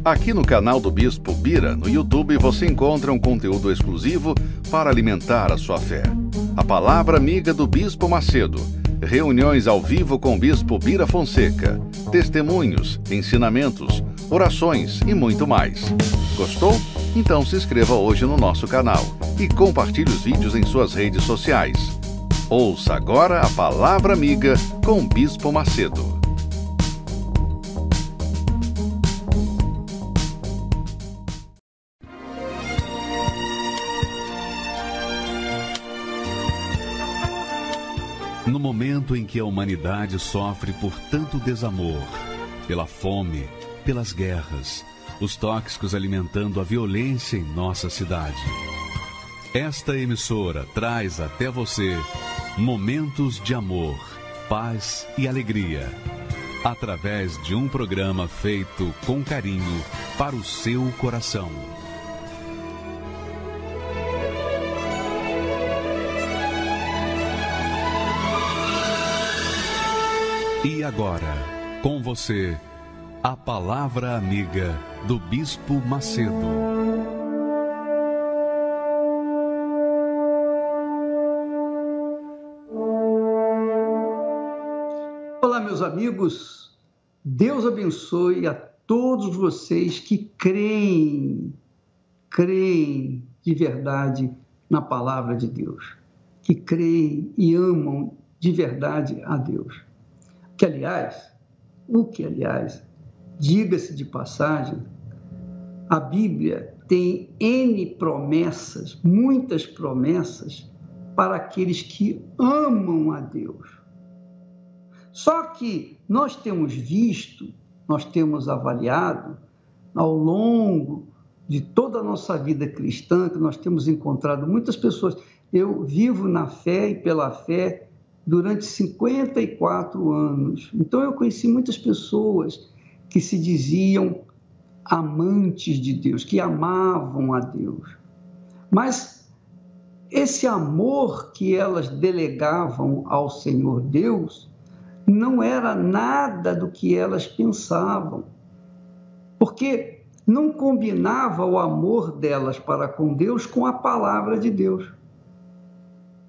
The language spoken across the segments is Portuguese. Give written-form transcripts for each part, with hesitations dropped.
Aqui no canal do Bispo Bira, no YouTube, você encontra um conteúdo exclusivo para alimentar a sua fé. A Palavra Amiga do Bispo Macedo, reuniões ao vivo com o Bispo Bira Fonseca, testemunhos, ensinamentos, orações e muito mais. Gostou? Então se inscreva hoje no nosso canal e compartilhe os vídeos em suas redes sociais. Ouça agora a Palavra Amiga com o Bispo Macedo. No momento em que a humanidade sofre por tanto desamor, pela fome, pelas guerras, os tóxicos alimentando a violência em nossa cidade, esta emissora traz até você momentos de amor, paz e alegria, através de um programa feito com carinho para o seu coração. E agora, com você, a Palavra Amiga do Bispo Macedo. Olá, meus amigos. Deus abençoe a todos vocês que creem de verdade na Palavra de Deus, que creem e amam de verdade a Deus. O que, aliás, diga-se de passagem, a Bíblia tem N promessas, muitas promessas, para aqueles que amam a Deus. Só que nós temos visto, nós temos avaliado, ao longo de toda a nossa vida cristã, que nós temos encontrado muitas pessoas. Eu vivo na fé e pela fé durante 54 anos. Então, eu conheci muitas pessoas que se diziam amantes de Deus, que amavam a Deus. Mas esse amor que elas delegavam ao Senhor Deus não era nada do que elas pensavam, porque não combinava o amor delas para com Deus com a palavra de Deus.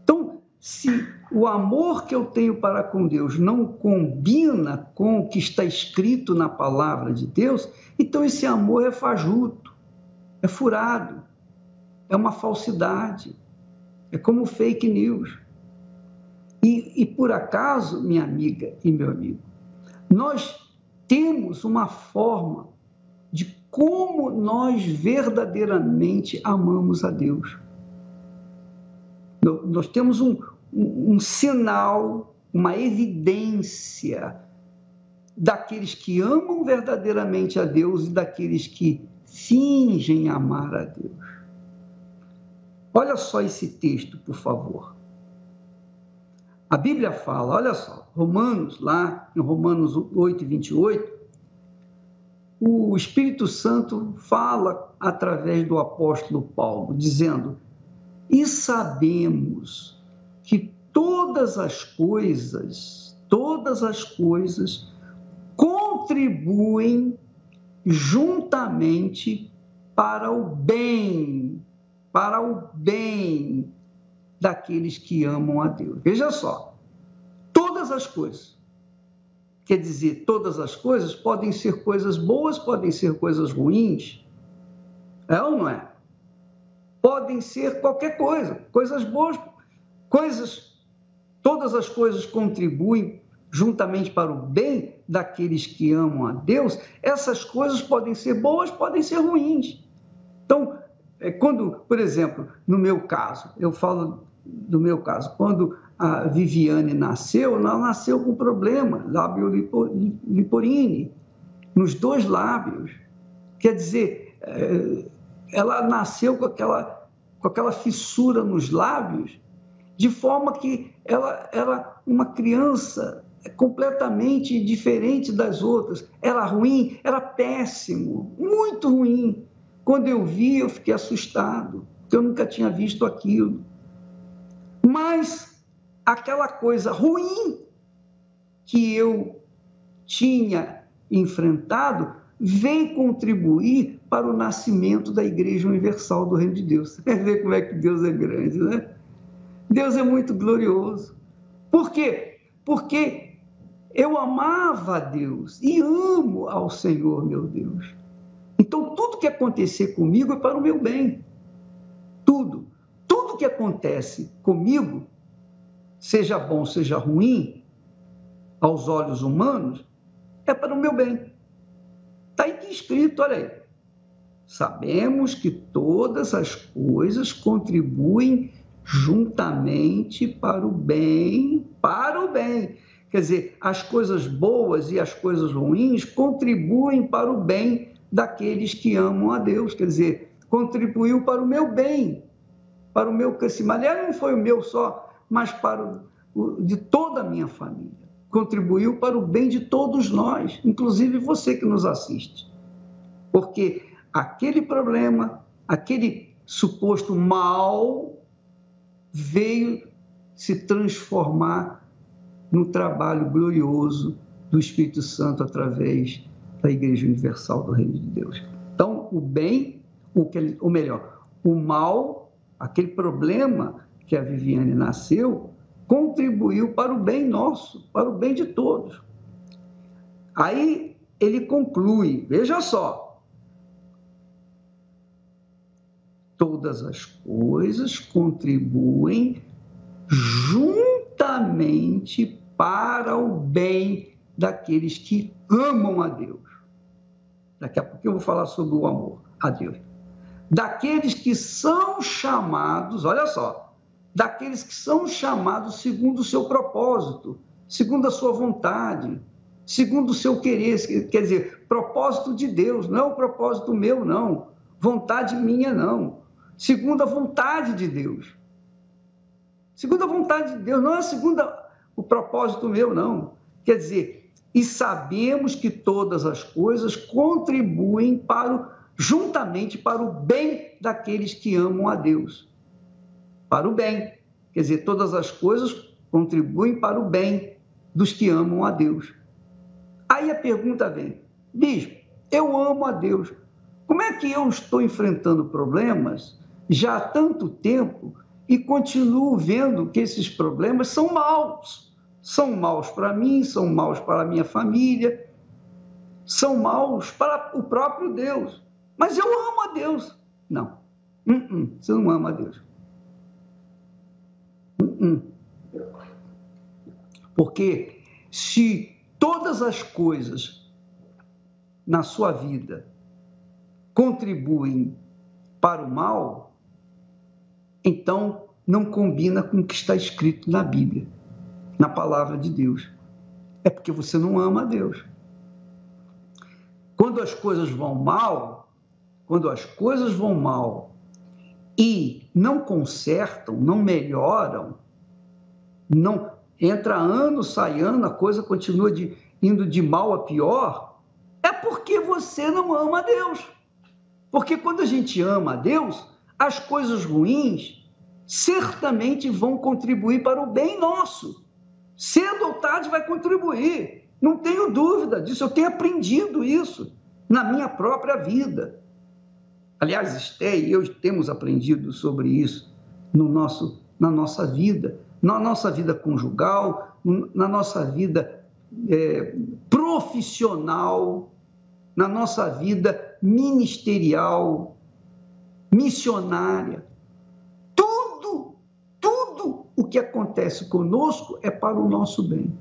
Então, se o amor que eu tenho para com Deus não combina com o que está escrito na palavra de Deus, então esse amor é fajuto, é furado, é uma falsidade, é como fake news. E por acaso, minha amiga e meu amigo, nós temos uma forma de como nós verdadeiramente amamos a Deus. Nós temos um sinal, uma evidência daqueles que amam verdadeiramente a Deus e daqueles que fingem amar a Deus. Olha só esse texto, por favor. A Bíblia fala, olha só, lá em Romanos 8, 28, o Espírito Santo fala através do apóstolo Paulo, dizendo: e sabemos que todas as coisas contribuem juntamente para o bem daqueles que amam a Deus. Veja só, todas as coisas. Quer dizer, todas as coisas podem ser coisas boas, podem ser coisas ruins. É ou não é? Podem ser qualquer coisa, coisas boas, todas as coisas contribuem juntamente para o bem daqueles que amam a Deus. Essas coisas podem ser boas, podem ser ruins. Então, quando, por exemplo, no meu caso, eu falo do meu caso, quando a Viviane nasceu, ela nasceu com problema, lábio liporine, nos 2 lábios. Quer dizer, ela nasceu com aquela fissura nos lábios, de forma que ela era uma criança completamente diferente das outras. Era ruim, era péssimo, muito ruim. Quando eu vi, eu fiquei assustado, porque eu nunca tinha visto aquilo. Mas aquela coisa ruim que eu tinha enfrentado vem contribuir para o nascimento da Igreja Universal do Reino de Deus. Você vai ver como é que Deus é grande, né? Deus é muito glorioso. Por quê? Porque eu amava a Deus e amo ao Senhor, meu Deus. Então, tudo que acontecer comigo é para o meu bem. Tudo. Tudo que acontece comigo, seja bom, seja ruim, aos olhos humanos, é para o meu bem. Está aí escrito, olha aí. Sabemos que todas as coisas contribuem juntamente para o bem, Quer dizer, as coisas boas e as coisas ruins contribuem para o bem daqueles que amam a Deus. Quer dizer, contribuiu para o meu bem, para o meu crescimento. Aliás, não foi o meu só, mas para o de toda a minha família. Contribuiu para o bem de todos nós, inclusive você que nos assiste. Porque aquele problema, aquele suposto mal, veio se transformar no trabalho glorioso do Espírito Santo através da Igreja Universal do Reino de Deus. Então, o bem, ou melhor, o mal, aquele problema que a Viviane nasceu, contribuiu para o bem nosso, para o bem de todos. Aí ele conclui, veja só, todas as coisas contribuem juntamente para o bem daqueles que amam a Deus. Daqui a pouco eu vou falar sobre o amor a Deus. Daqueles que são chamados, olha só, daqueles que são chamados segundo o seu propósito, segundo a sua vontade, segundo o seu querer, quer dizer, propósito de Deus, não é o propósito meu, não, vontade minha, não, segundo a vontade de Deus. Segundo a vontade de Deus, não é segundo o propósito meu, não. Quer dizer, e sabemos que todas as coisas contribuem juntamente para o bem daqueles que amam a Deus. Para o bem. Quer dizer, todas as coisas contribuem para o bem dos que amam a Deus. Aí a pergunta vem, bispo, eu amo a Deus. Como é que eu estou enfrentando problemas já há tanto tempo e continuo vendo que esses problemas são maus? São maus para mim, são maus para a minha família, são maus para o próprio Deus. Mas eu amo a Deus. Não, você não ama a Deus. Porque se todas as coisas na sua vida contribuem para o mal, então não combina com o que está escrito na Bíblia, na palavra de Deus. É porque você não ama a Deus. Quando as coisas vão mal e não consertam, não melhoram, não entra ano, sai ano, a coisa continua indo de mal a pior, é porque você não ama a Deus. Porque quando a gente ama a Deus, as coisas ruins certamente vão contribuir para o bem nosso. Cedo ou tarde vai contribuir. Não tenho dúvida disso, eu tenho aprendido isso na minha própria vida. Aliás, Esté e eu temos aprendido sobre isso na nossa vida conjugal, na nossa vida profissional, na nossa vida ministerial, missionária. Tudo o que acontece conosco é para o nosso bem,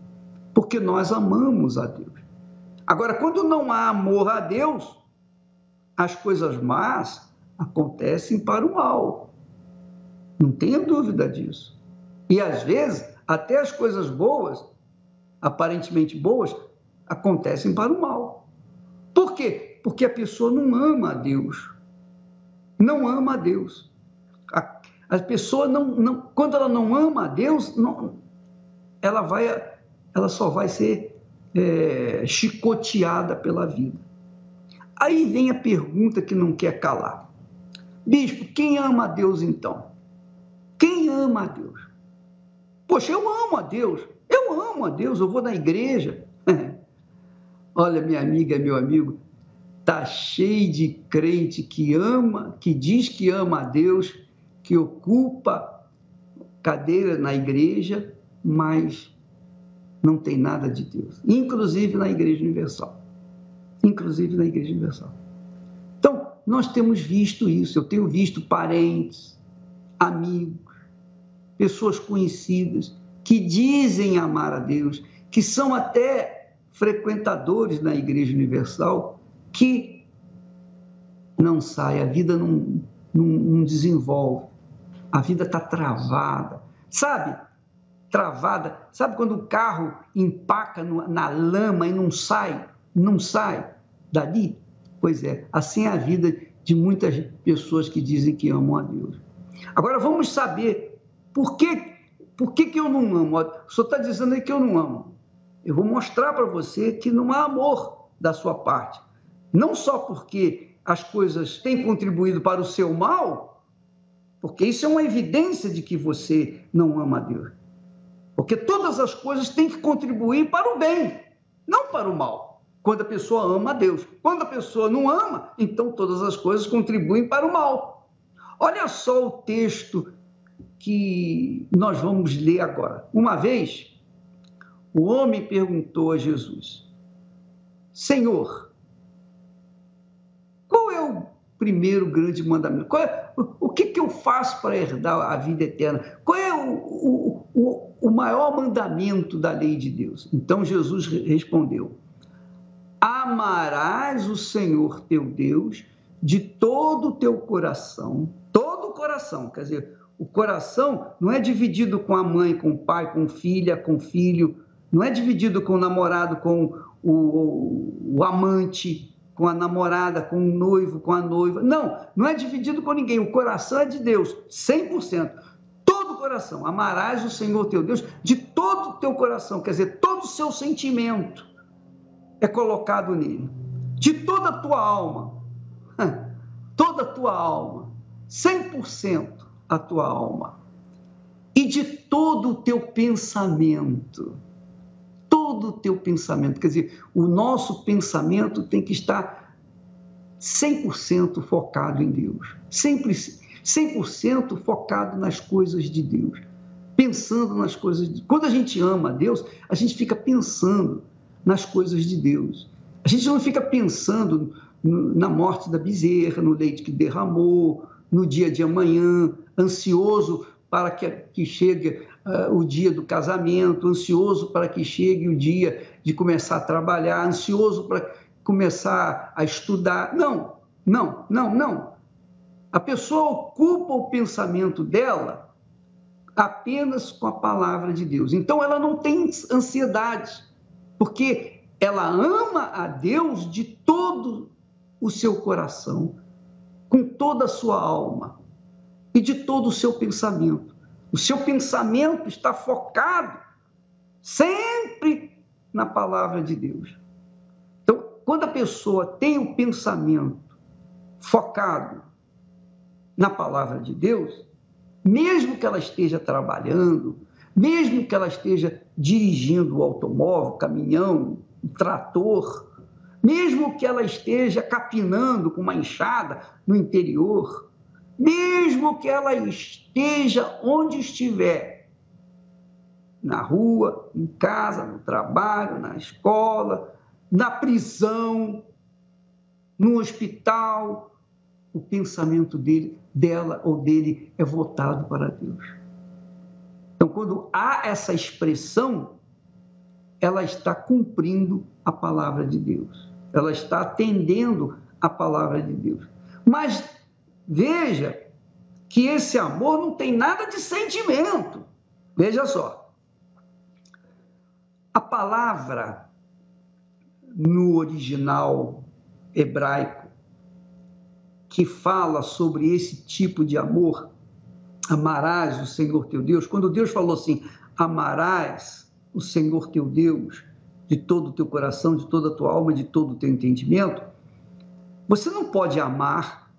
porque nós amamos a Deus. Agora, quando não há amor a Deus, as coisas más acontecem para o mal. Não tenha dúvida disso. E, às vezes, até as coisas boas, aparentemente boas, acontecem para o mal. Por quê? Porque a pessoa não ama a Deus. Não ama a Deus. A pessoa, quando ela não ama a Deus, ela só vai ser chicoteada pela vida. Aí vem a pergunta que não quer calar. Bispo, quem ama a Deus então? Quem ama a Deus? Poxa, eu amo a Deus, eu vou na igreja. Olha, minha amiga, meu amigo, Está cheio de crente que ama, que diz que ama a Deus, que ocupa cadeira na igreja, mas não tem nada de Deus, inclusive na Igreja Universal. Inclusive na Igreja Universal. Então, nós temos visto isso, eu tenho visto parentes, amigos, pessoas conhecidas que dizem amar a Deus, que são até frequentadores na Igreja Universal, que não sai, a vida não desenvolve, a vida está travada, sabe? Travada, sabe quando o carro empaca na lama e não sai dali? Pois é, assim é a vida de muitas pessoas que dizem que amam a Deus. Agora vamos saber por que eu não amo. O senhor está dizendo aí que eu não amo. Eu vou mostrar para você que não há amor da sua parte. Não só porque as coisas têm contribuído para o seu mal, porque isso é uma evidência de que você não ama a Deus. Porque todas as coisas têm que contribuir para o bem, não para o mal. Quando a pessoa ama a Deus. Quando a pessoa não ama, então todas as coisas contribuem para o mal. Olha só o texto que nós vamos ler agora. Uma vez, o homem perguntou a Jesus: Senhor, qual é o primeiro grande mandamento? O que eu faço para herdar a vida eterna? Qual é o maior mandamento da lei de Deus? Então Jesus respondeu: amarás o Senhor teu Deus de todo o teu coração, todo o coração, quer dizer, o coração não é dividido com a mãe, com o pai, com filha, com filho, não é dividido com o namorado, com o amante, com a namorada, com o noivo, com a noiva, não é dividido com ninguém, o coração é de Deus, 100%, todo o coração, amarás o Senhor teu Deus de todo o teu coração, quer dizer, todo o seu sentimento é colocado nele, de toda a tua alma, 100% a tua alma, e de todo o teu pensamento, quer dizer, o nosso pensamento tem que estar 100% focado em Deus, sempre 100% focado nas coisas de Deus, pensando nas coisas de Deus. Quando a gente ama a Deus, a gente fica pensando nas coisas de Deus. A gente não fica pensando na morte da bezerra, no leite que derramou, no dia de amanhã, ansioso para que chegue o dia do casamento, ansioso para que chegue o dia de começar a trabalhar, ansioso para começar a estudar. Não. A pessoa ocupa o pensamento dela apenas com a palavra de Deus. Então ela não tem ansiedade, porque ela ama a Deus de todo o seu coração, com toda a sua alma e de todo o seu pensamento. O seu pensamento está focado sempre na palavra de Deus. Então, quando a pessoa tem o pensamento focado na palavra de Deus, mesmo que ela esteja trabalhando, mesmo que ela esteja dirigindo o automóvel, caminhão, trator, mesmo que ela esteja capinando com uma enxada no interior, mesmo que ela esteja onde estiver, na rua, em casa, no trabalho, na escola, na prisão, no hospital, o pensamento dela ou dele é voltado para Deus. Então, quando há essa expressão, ela está cumprindo a palavra de Deus. Ela está atendendo a palavra de Deus. Mas veja que esse amor não tem nada de sentimento. Veja só. A palavra no original hebraico que fala sobre esse tipo de amor, amarás o Senhor teu Deus, quando Deus falou assim, amarás o Senhor teu Deus de todo o teu coração, de toda a tua alma, de todo o teu entendimento, você não pode amar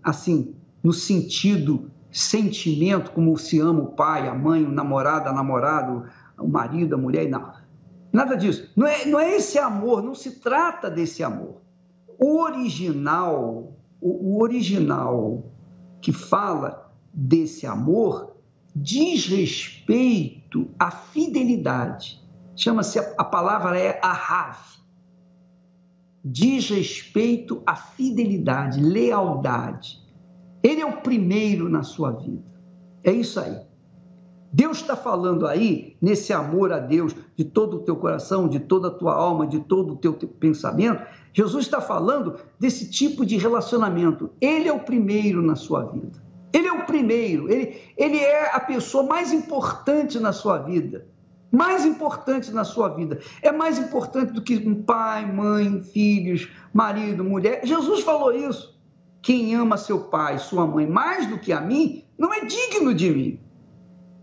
assim, no sentido sentimento, como se ama o pai, a mãe, o namorado, a namorada, o marido, a mulher, não. Nada disso. Não é esse amor, não se trata desse amor. o original que fala desse amor diz respeito à fidelidade. Chama-se, a palavra é ahav. Diz respeito à fidelidade, lealdade. Ele é o primeiro na sua vida. É isso aí. Deus está falando aí, nesse amor a Deus, de todo o teu coração, de toda a tua alma, de todo o teu pensamento. Jesus está falando desse tipo de relacionamento. Ele é o primeiro na sua vida. Ele é o primeiro. Ele é a pessoa mais importante na sua vida. Mais importante na sua vida. É mais importante do que um pai, mãe, filhos, marido, mulher. Jesus falou isso. Quem ama seu pai, sua mãe, mais do que a mim, não é digno de mim.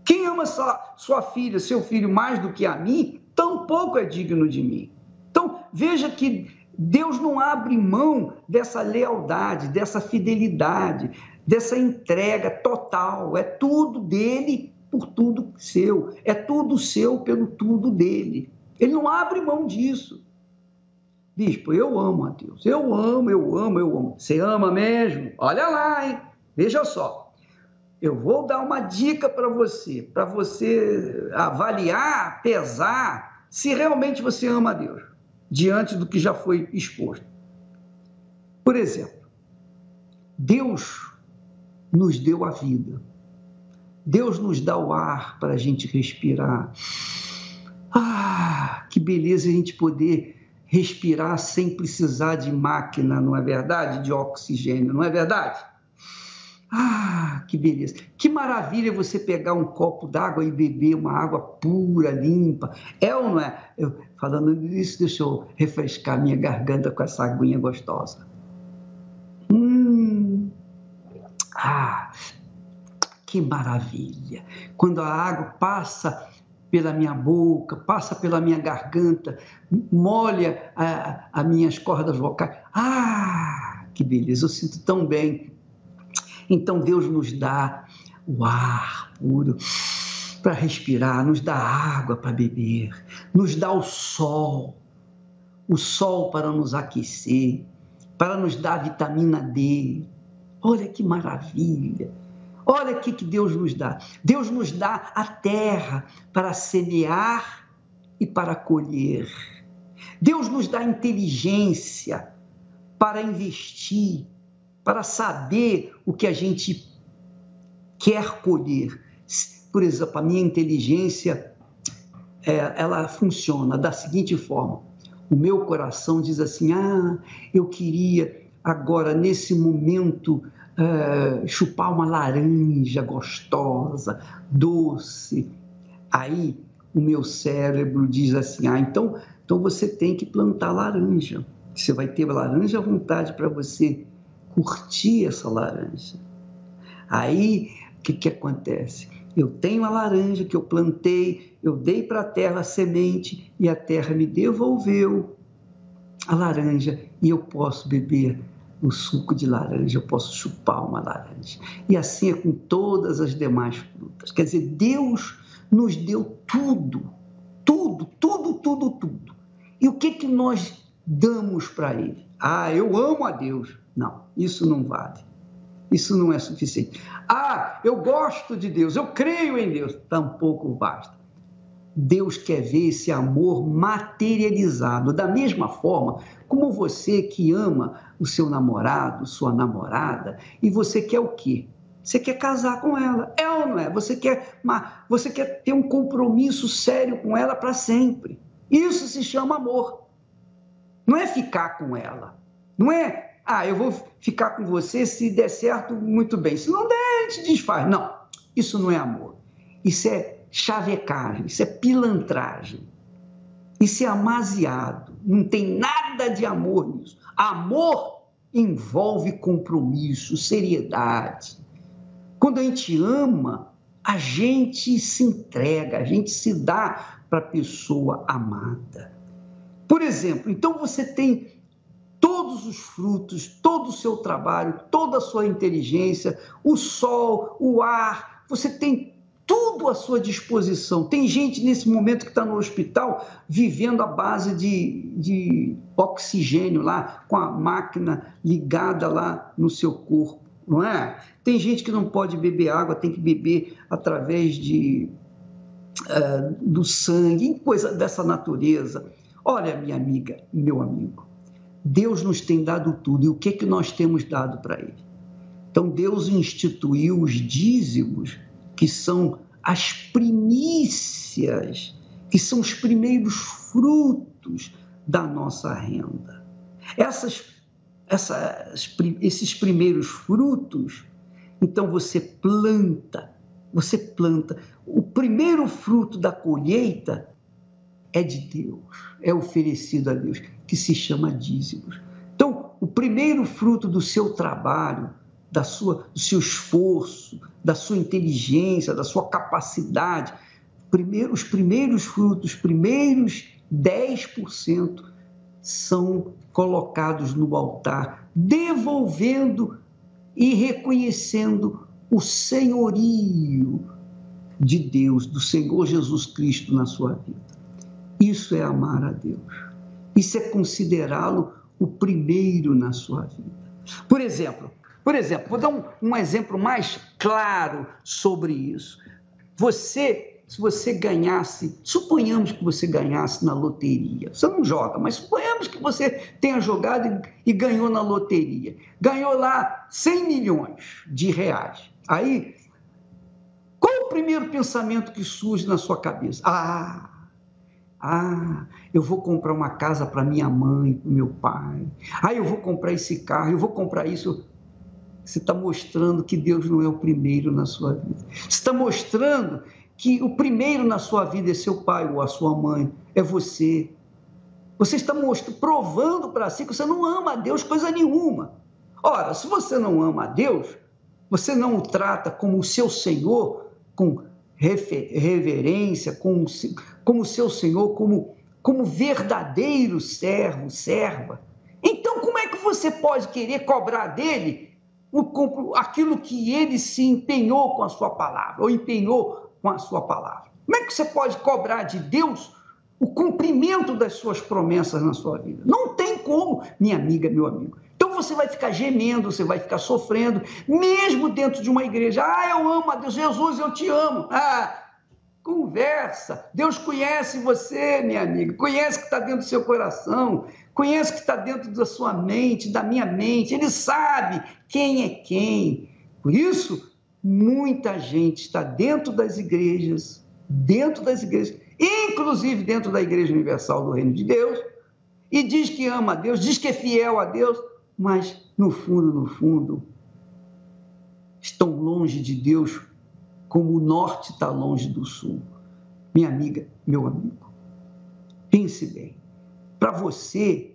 Quem ama sua filha, seu filho, mais do que a mim, tampouco é digno de mim. Então, veja que Deus não abre mão dessa lealdade, dessa fidelidade, dessa entrega total. É tudo dele por tudo seu. É tudo seu pelo tudo dele. Ele não abre mão disso. Bispo, eu amo a Deus. Eu amo. Você ama mesmo? Olha lá, hein? Veja só. Eu vou dar uma dica para você avaliar, pesar, se realmente você ama a Deus, diante do que já foi exposto. Por exemplo, Deus nos deu a vida. Deus nos dá o ar para a gente respirar. Ah, que beleza a gente poder respirar sem precisar de máquina, não é verdade? De oxigênio, não é verdade? Ah, que beleza. Que maravilha você pegar um copo d'água e beber uma água pura, limpa. É ou não é? Falando nisso, deixa eu refrescar minha garganta com essa aguinha gostosa. Ah, que maravilha. Quando a água passa pela minha boca, passa pela minha garganta, molha as minhas cordas vocais. Ah, que beleza, eu sinto tão bem. Então Deus nos dá o ar puro para respirar, nos dá água para beber, nos dá o sol para nos aquecer, para nos dar vitamina D. Olha que maravilha! Olha o que Deus nos dá. Deus nos dá a terra para semear e para colher. Deus nos dá inteligência para investir, para saber o que a gente quer colher. Por exemplo, a minha inteligência, ela funciona da seguinte forma. O meu coração diz assim, eu queria agora, nesse momento, chupar uma laranja gostosa, doce. Aí, o meu cérebro diz assim, então você tem que plantar laranja. Você vai ter laranja à vontade para você curtir essa laranja. Aí, o que acontece? Eu tenho a laranja que eu plantei, eu dei para a terra a semente e a terra me devolveu a laranja e eu posso beber o suco de laranja, eu posso chupar uma laranja. E assim é com todas as demais frutas. Quer dizer, Deus nos deu tudo. E o que nós damos para Ele? Eu amo a Deus. Não, isso não vale. Isso não é suficiente. Eu gosto de Deus, eu creio em Deus. Tampouco basta. Deus quer ver esse amor materializado. Da mesma forma como você que ama o seu namorado, sua namorada, e você quer o quê? Você quer casar com ela, é ou não é? Você quer ter um compromisso sério com ela para sempre. Isso se chama amor. Não é ficar com ela. Não é, eu vou ficar com você, se der certo, muito bem. Se não der, a gente desfaz. Não, isso não é amor. Isso é chavecagem, isso é pilantragem. Isso é amaziado. Não tem nada de amor nisso. Amor envolve compromisso, seriedade. Quando a gente ama, a gente se entrega, a gente se dá para a pessoa amada. Por exemplo, então você tem todos os frutos, todo o seu trabalho, toda a sua inteligência, o sol, o ar, você tem tudo à sua disposição. Tem gente nesse momento que está no hospital vivendo à base de oxigênio lá, com a máquina ligada lá no seu corpo, não é? Tem gente que não pode beber água, tem que beber através do sangue, coisa dessa natureza. Olha, minha amiga, meu amigo, Deus nos tem dado tudo, e o que nós temos dado para Ele? Então, Deus instituiu os dízimos, que são as primícias, que são os primeiros frutos da nossa renda. Esses primeiros frutos, então você planta. O primeiro fruto da colheita é de Deus, é oferecido a Deus, que se chama dízimos. Então, o primeiro fruto do seu trabalho, do seu esforço, da sua inteligência, da sua capacidade, os primeiros frutos, os primeiros 10% são colocados no altar, devolvendo e reconhecendo o senhorio de Deus, do Senhor Jesus Cristo na sua vida. Isso é amar a Deus. Isso é considerá-lo o primeiro na sua vida. Por exemplo, vou dar um exemplo mais claro sobre isso. Se você ganhasse, suponhamos que você ganhasse na loteria, você não joga, mas suponhamos que você tenha jogado e ganhou na loteria, ganhou lá 100 milhões de reais. Aí, qual o primeiro pensamento que surge na sua cabeça? Eu vou comprar uma casa para minha mãe, para o meu pai. Eu vou comprar esse carro, eu vou comprar isso. Você está mostrando que Deus não é o primeiro na sua vida. Você está mostrando que o primeiro na sua vida é seu pai ou a sua mãe, é você. Você está provando para si que você não ama a Deus coisa nenhuma. Ora, se você não ama a Deus, você não o trata como o seu Senhor, com reverência, como seu Senhor, como verdadeiro servo, serva. Então, como é que você pode querer cobrar dele aquilo que ele se empenhou com a sua palavra, ou empenhou com a sua palavra? Como é que você pode cobrar de Deus o cumprimento das suas promessas na sua vida? Não tem como, minha amiga, meu amigo. Então você vai ficar gemendo, você vai ficar sofrendo, mesmo dentro de uma igreja. Eu amo a Deus, Jesus, eu te amo. Conversa. Deus conhece você, minha amiga, conhece o que está dentro do seu coração, conhece o que está dentro da sua mente, da minha mente. Ele sabe quem é quem. Por isso, muita gente está dentro das igrejas, inclusive dentro da Igreja Universal do Reino de Deus, e diz que ama a Deus, diz que é fiel a Deus, mas no fundo, estão longe de Deus, como o norte está longe do sul. Minha amiga, meu amigo, pense bem. Para você,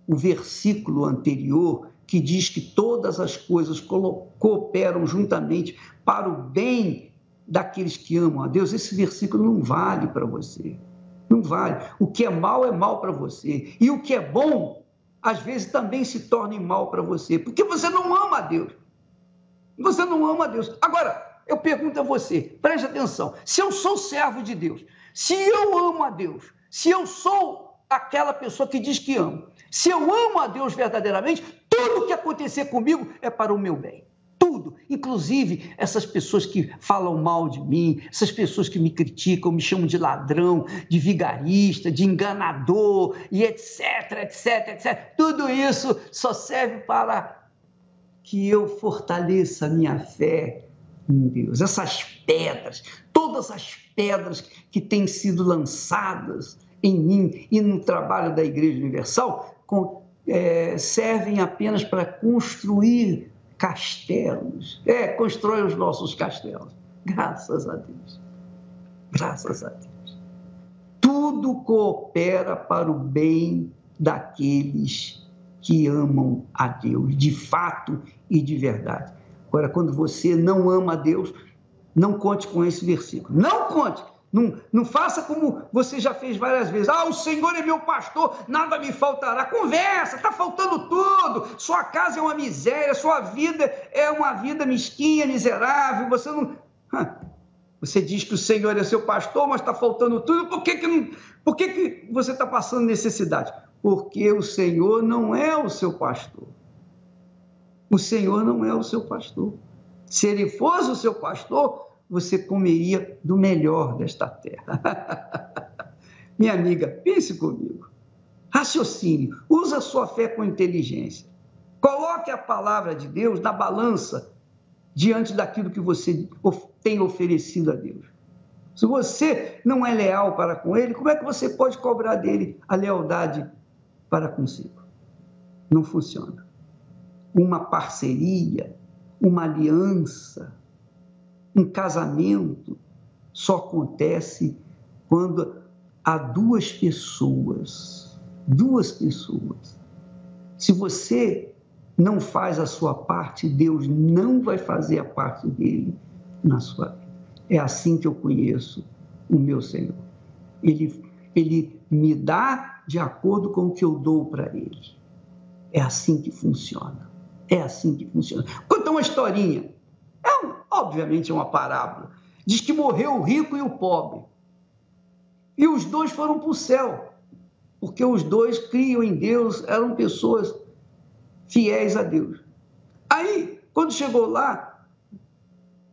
o versículo anterior, que diz que todas as coisas cooperam juntamente para o bem daqueles que amam a Deus, esse versículo não vale para você. Não vale. O que é mal para você. E o que é bom, às vezes também se torna mal para você, porque você não ama a Deus. Você não ama a Deus. Agora, eu pergunto a você, preste atenção, se eu sou servo de Deus, se eu amo a Deus, se eu sou aquela pessoa que diz que amo, se eu amo a Deus verdadeiramente, tudo o que acontecer comigo é para o meu bem. Tudo, inclusive essas pessoas que falam mal de mim, essas pessoas que me criticam, me chamam de ladrão, de vigarista, de enganador, e etc. Tudo isso só serve para que eu fortaleça a minha fé em Deus. Essas pedras, todas as pedras que têm sido lançadas em mim e no trabalho da Igreja Universal, servem apenas para construir castelos. Constrói os nossos castelos. Graças a Deus. Graças a Deus. Tudo coopera para o bem daqueles que amam a Deus, de fato e de verdade. Agora, quando você não ama a Deus, não conte com esse versículo. Não conte. Não faça como você já fez várias vezes. O Senhor é meu pastor, nada me faltará. Conversa, está faltando tudo. Sua casa é uma miséria, sua vida é uma vida mesquinha, miserável. Você não... Você diz que o Senhor é seu pastor, mas está faltando tudo. Por que você está passando necessidade? Porque o Senhor não é o seu pastor. O Senhor não é o seu pastor. Se Ele fosse o seu pastor, você comeria do melhor desta terra. Minha amiga, pense comigo. Raciocine, use a sua fé com inteligência. Coloque a palavra de Deus na balança diante daquilo que você tem oferecido a Deus. Se você não é leal para com Ele, como é que você pode cobrar dele a lealdade para consigo? Não funciona. Uma parceria, uma aliança, um casamento só acontece quando há duas pessoas. Se você não faz a sua parte, Deus não vai fazer a parte dele na sua vida. É assim que eu conheço o meu Senhor. Ele me dá de acordo com o que eu dou para Ele. É assim que funciona. É assim que funciona. Conta uma historinha. Obviamente é uma parábola. Diz que morreu o rico e o pobre. E os dois foram para o céu. Porque os dois criam em Deus, eram pessoas fiéis a Deus. Aí, quando chegou lá,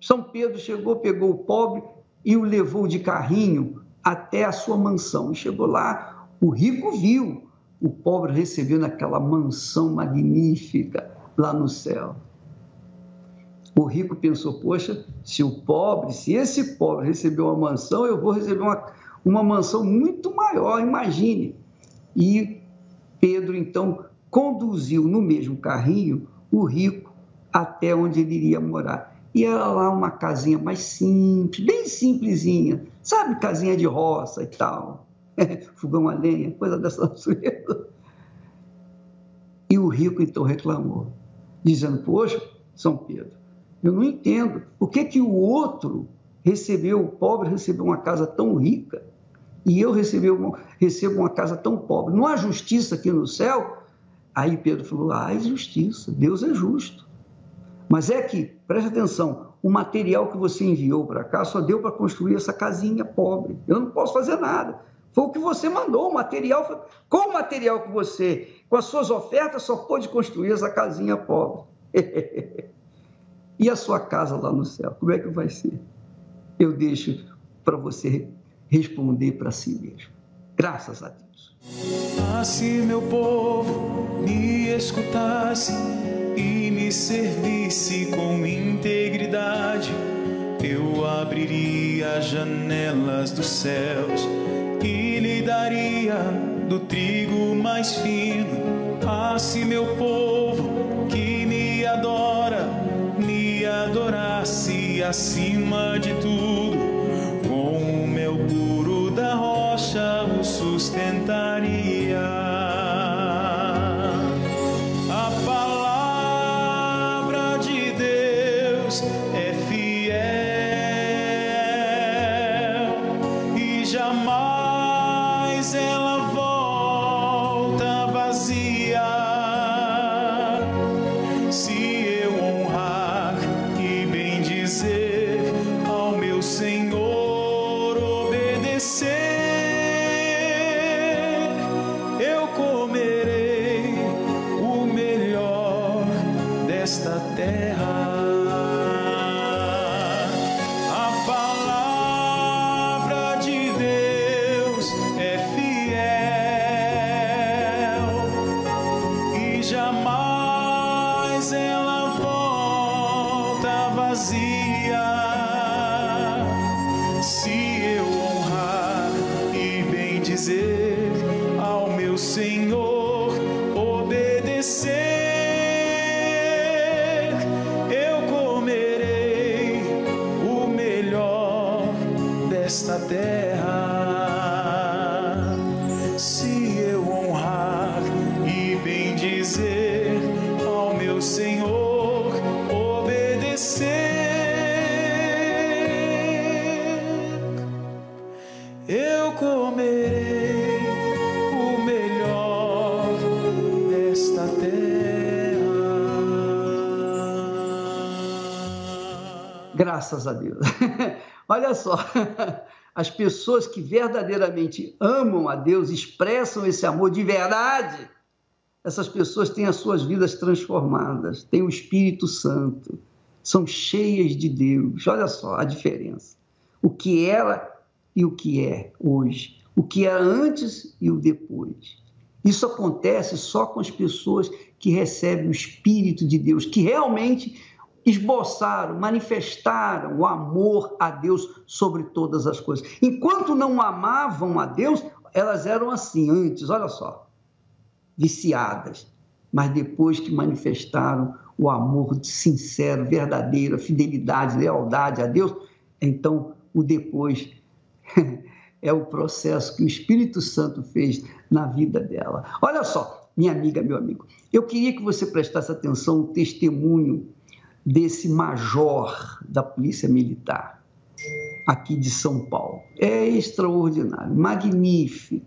São Pedro chegou, pegou o pobre e o levou de carrinho até a sua mansão. E chegou lá, o rico viu o pobre recebendo aquela mansão magnífica lá no céu. O rico pensou, poxa, se esse pobre recebeu uma mansão, eu vou receber uma mansão muito maior, imagine. E Pedro, então, conduziu no mesmo carrinho o rico até onde ele iria morar. E era lá uma casinha mais simples, bem simplesinha, sabe, casinha de roça e tal, fogão a lenha, coisa dessa natureza. E o rico então reclamou, dizendo, poxa, São Pedro, eu não entendo, por que o outro o pobre recebeu uma casa tão rica e eu recebo uma casa tão pobre? Não há justiça aqui no céu? Aí Pedro falou, há justiça, Deus é justo. Mas é que, preste atenção, o material que você enviou para cá só deu para construir essa casinha pobre. Eu não posso fazer nada. Foi o que você mandou, o material. Com o material que você, com as suas ofertas, só pôde construir essa casinha pobre. E a sua casa lá no céu, como é que vai ser? Eu deixo para você responder para si mesmo. Graças a Deus. Se meu povo me escutasse e me servisse com integridade, eu abriria as janelas dos céus e lhe daria do trigo mais fino. Se meu povo que me adora me adorasse acima de tudo, com o meu puro da rocha o sustentaria. A palavra de Deus é fiel e jamais ela volta vazia. Se eu honrar e bendizer ao meu Senhor, obedecer, eu comerei o melhor desta terra. A palavra de Deus é fiel e jamais ela volta vazia. Se eu honrar e bendizer ao meu Senhor, obedecer, eu comerei o melhor desta terra. Se eu honrar e bendizer ao meu Senhor, obedecer, eu comerei o melhor desta terra. Graças a Deus. Olha só, as pessoas que verdadeiramente amam a Deus, expressam esse amor de verdade, essas pessoas têm as suas vidas transformadas, têm o Espírito Santo, são cheias de Deus. Olha só a diferença. O que era e o que é hoje. O que era antes e o depois. Isso acontece só com as pessoas que recebem o Espírito de Deus, que realmente esboçaram, manifestaram o amor a Deus sobre todas as coisas. Enquanto não amavam a Deus, elas eram assim antes, olha só, viciadas. Mas depois que manifestaram o amor sincero, verdadeiro, a fidelidade, lealdade a Deus, então o depois é o processo que o Espírito Santo fez na vida dela. Olha só, minha amiga, meu amigo, eu queria que você prestasse atenção no testemunho desse major da Polícia Militar, aqui de São Paulo. É extraordinário, magnífico,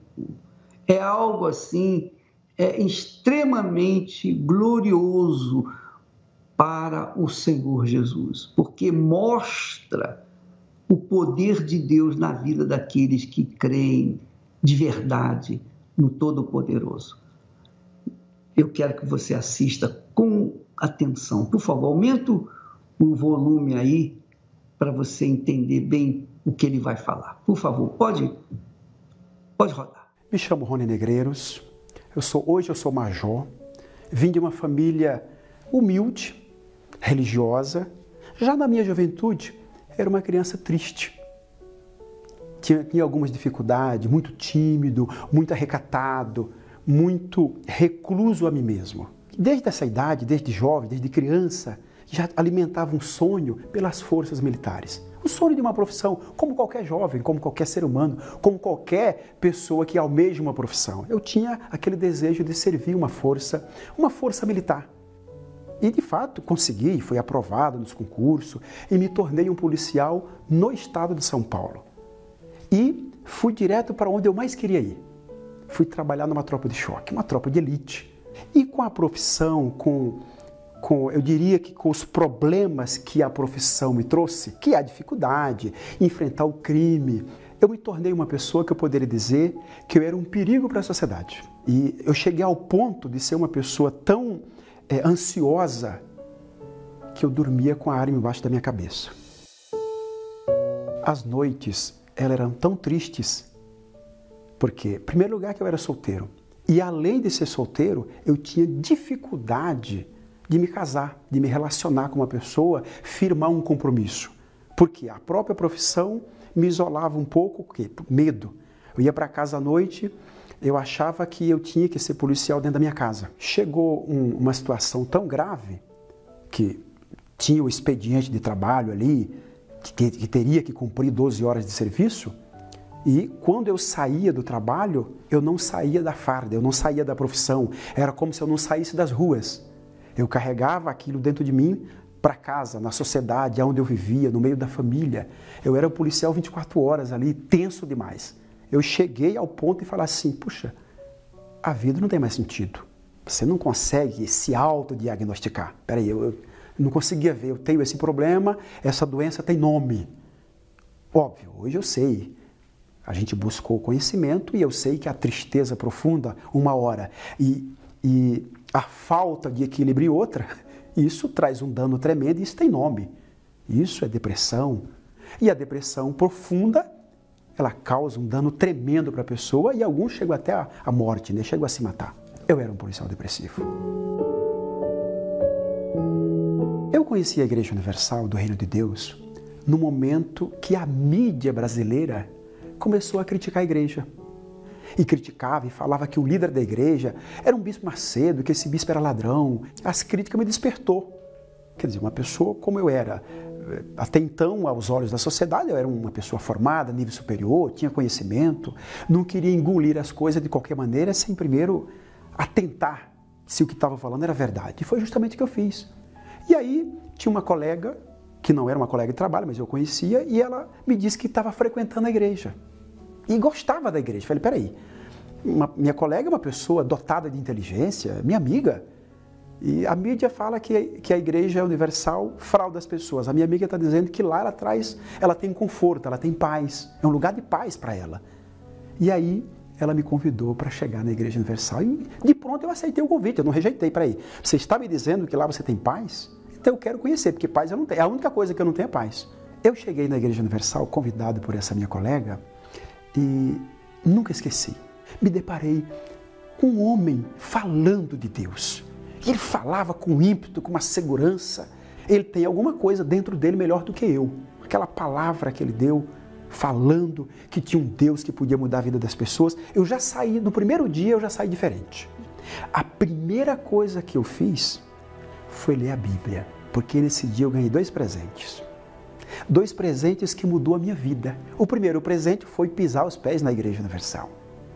é algo assim, extremamente glorioso para o Senhor Jesus, porque mostra o poder de Deus na vida daqueles que creem de verdade no Todo-Poderoso. Eu quero que você assista com atenção. Por favor, aumenta o volume aí para você entender bem o que ele vai falar. Por favor, pode rodar. Me chamo Rony Negreiros, hoje eu sou major, vim de uma família humilde, religiosa. Já na minha juventude, era uma criança triste. Tinha algumas dificuldades, muito tímido, muito arrecatado, muito recluso a mim mesmo. Desde essa idade, desde jovem, desde criança, já alimentava um sonho pelas forças militares. O sonho de uma profissão, como qualquer jovem, como qualquer ser humano, como qualquer pessoa que almeja uma profissão. Eu tinha aquele desejo de servir uma força militar. E, de fato, consegui, fui aprovado nos concursos e me tornei um policial no estado de São Paulo. E fui direto para onde eu mais queria ir. Fui trabalhar numa tropa de choque, uma tropa de elite. E com a profissão, eu diria que com os problemas que a profissão me trouxe, que é a dificuldade, enfrentar o crime, eu me tornei uma pessoa que eu poderia dizer que eu era um perigo para a sociedade. E eu cheguei ao ponto de ser uma pessoa tão ansiosa que eu dormia com a arma embaixo da minha cabeça. As noites, elas eram tão tristes, porque, em primeiro lugar, que eu era solteiro. E além de ser solteiro, eu tinha dificuldade de me casar, de me relacionar com uma pessoa, firmar um compromisso. Porque a própria profissão me isolava um pouco, por medo. Eu ia para casa à noite, eu achava que eu tinha que ser policial dentro da minha casa. Chegou uma situação tão grave, que tinha o expediente de trabalho ali, que teria que cumprir 12 horas de serviço, e quando eu saía do trabalho, eu não saía da farda, eu não saía da profissão. Era como se eu não saísse das ruas. Eu carregava aquilo dentro de mim para casa, na sociedade, onde eu vivia, no meio da família. Eu era um policial 24 horas ali, tenso demais. Eu cheguei ao ponto de falar assim, puxa, a vida não tem mais sentido. Você não consegue se autodiagnosticar. Peraí, eu não conseguia ver, eu tenho esse problema, essa doença tem nome. Óbvio, hoje eu sei. A gente buscou conhecimento e eu sei que a tristeza profunda, uma hora, e a falta de equilíbrio outra, isso traz um dano tremendo e isso tem nome. Isso é depressão. E a depressão profunda, ela causa um dano tremendo para a pessoa e alguns chegam até a morte, né? Chegam a se matar. Eu era um policial depressivo. Eu conheci a Igreja Universal do Reino de Deus no momento que a mídia brasileira começou a criticar a igreja. E criticava e falava que o líder da igreja era um bispo Macedo, que esse bispo era ladrão. As críticas me despertou. Quer dizer, uma pessoa como eu era, até então, aos olhos da sociedade, eu era uma pessoa formada, nível superior, tinha conhecimento, não queria engolir as coisas de qualquer maneira, sem primeiro atentar se o que estava falando era verdade. E foi justamente o que eu fiz. E aí, tinha uma colega, que não era uma colega de trabalho, mas eu conhecia, e ela me disse que estava frequentando a igreja. E gostava da igreja. Falei, peraí, minha colega é uma pessoa dotada de inteligência, minha amiga. E a mídia fala que a Igreja Universal frauda as pessoas. A minha amiga está dizendo que lá ela tem conforto, ela tem paz. É um lugar de paz para ela. E aí ela me convidou para chegar na Igreja Universal. E de pronto eu aceitei o convite, eu não rejeitei. Peraí, você está me dizendo que lá você tem paz? Então eu quero conhecer, porque paz eu não tenho. A única coisa que eu não tenho é paz. Eu cheguei na Igreja Universal, convidado por essa minha colega, e nunca esqueci. Me deparei com um homem falando de Deus. Ele falava com ímpeto, com uma segurança. Ele tem alguma coisa dentro dele melhor do que eu. Aquela palavra que ele deu, falando que tinha um Deus que podia mudar a vida das pessoas. Eu já saí, no primeiro dia eu já saí diferente. A primeira coisa que eu fiz foi ler a Bíblia, porque nesse dia eu ganhei 2 presentes. 2 presentes que mudou a minha vida. O primeiro presente foi pisar os pés na Igreja Universal.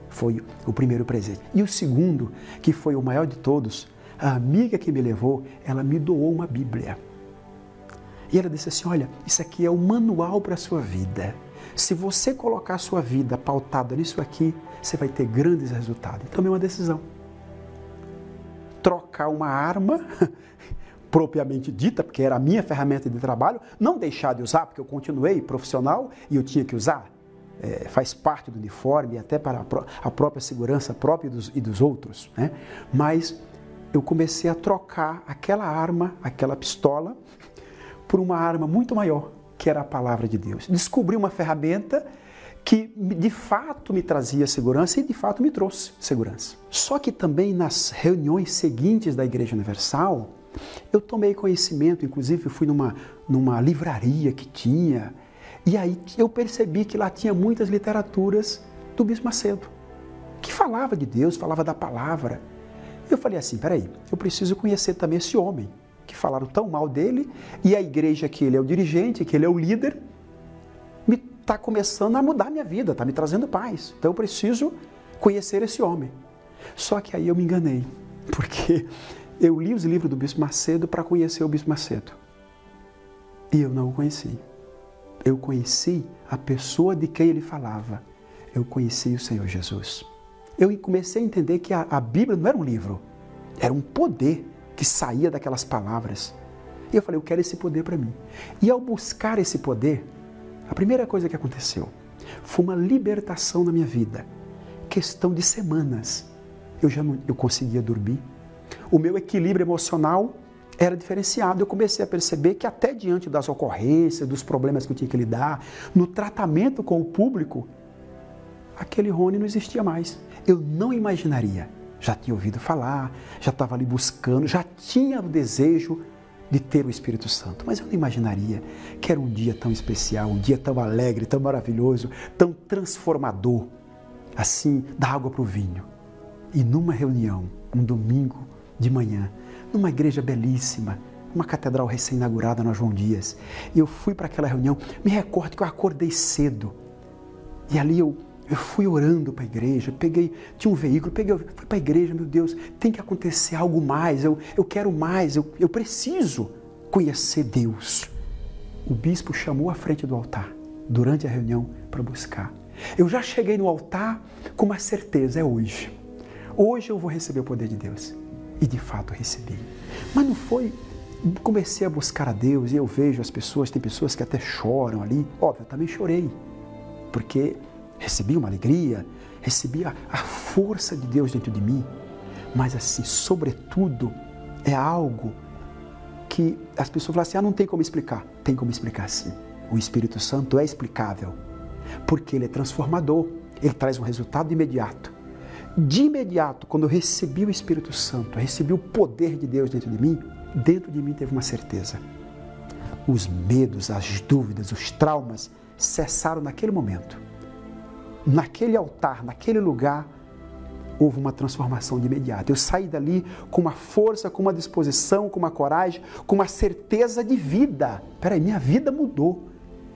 Foi o primeiro presente. E o segundo, que foi o maior de todos, a amiga que me levou, ela me doou uma Bíblia. E ela disse assim, olha, isso aqui é o manual para a sua vida. Se você colocar a sua vida pautada nisso aqui, você vai ter grandes resultados. Tomei uma decisão. Trocar uma arma, propriamente dita, porque era a minha ferramenta de trabalho, não deixar de usar, porque eu continuei profissional e eu tinha que usar. Faz parte do uniforme, até para a própria segurança própria e dos outros, né? Mas eu comecei a trocar aquela arma, aquela pistola, por uma arma muito maior, que era a palavra de Deus. Descobri uma ferramenta que de fato me trazia segurança e de fato me trouxe segurança. Só que também nas reuniões seguintes da Igreja Universal, eu tomei conhecimento, inclusive eu fui numa livraria que tinha, e aí eu percebi que lá tinha muitas literaturas do Bispo Macedo, que falava de Deus, falava da palavra. Eu falei assim, peraí, eu preciso conhecer também esse homem, que falaram tão mal dele, e a igreja que ele é o dirigente, que ele é o líder, está começando a mudar a minha vida, está me trazendo paz. Então eu preciso conhecer esse homem. Só que aí eu me enganei, porque eu li os livros do Bispo Macedo para conhecer o Bispo Macedo. E eu não o conheci. Eu conheci a pessoa de quem ele falava. Eu conheci o Senhor Jesus. Eu comecei a entender que a Bíblia não era um livro, era um poder que saía daquelas palavras. E eu falei, eu quero esse poder para mim. E ao buscar esse poder, a primeira coisa que aconteceu foi uma libertação na minha vida. Questão de semanas. Eu conseguia dormir. O meu equilíbrio emocional era diferenciado. Eu comecei a perceber que até diante das ocorrências, dos problemas que eu tinha que lidar, no tratamento com o público, aquele Rony não existia mais. Eu não imaginaria. Já tinha ouvido falar, já estava ali buscando, já tinha o desejo de ter o Espírito Santo. Mas eu não imaginaria que era um dia tão especial, um dia tão alegre, tão maravilhoso, tão transformador, assim, da água para o vinho. E numa reunião, um domingo de manhã, numa igreja belíssima, uma catedral recém-inaugurada na João Dias, e eu fui para aquela reunião, me recordo que eu acordei cedo, e ali eu fui orando para a igreja, tinha um veículo, fui para a igreja, meu Deus, tem que acontecer algo mais, eu quero mais, eu preciso conhecer Deus. O bispo chamou à frente do altar, durante a reunião, para buscar. Eu já cheguei no altar com uma certeza, é hoje. Hoje eu vou receber o poder de Deus. E de fato recebi. Mas não foi, comecei a buscar a Deus e eu vejo as pessoas, tem pessoas que até choram ali. Óbvio, eu também chorei, porque recebi uma alegria, recebi a força de Deus dentro de mim, mas assim, sobretudo, é algo que as pessoas falam assim, não tem como explicar. Tem como explicar sim. O Espírito Santo é explicável, porque ele é transformador, ele traz um resultado imediato. De imediato, quando eu recebi o Espírito Santo, eu recebi o poder de Deus dentro de mim teve uma certeza. Os medos, as dúvidas, os traumas cessaram naquele momento. Naquele altar, naquele lugar, houve uma transformação de imediato. Eu saí dali com uma força, com uma disposição, com uma coragem, com uma certeza de vida. Peraí, minha vida mudou.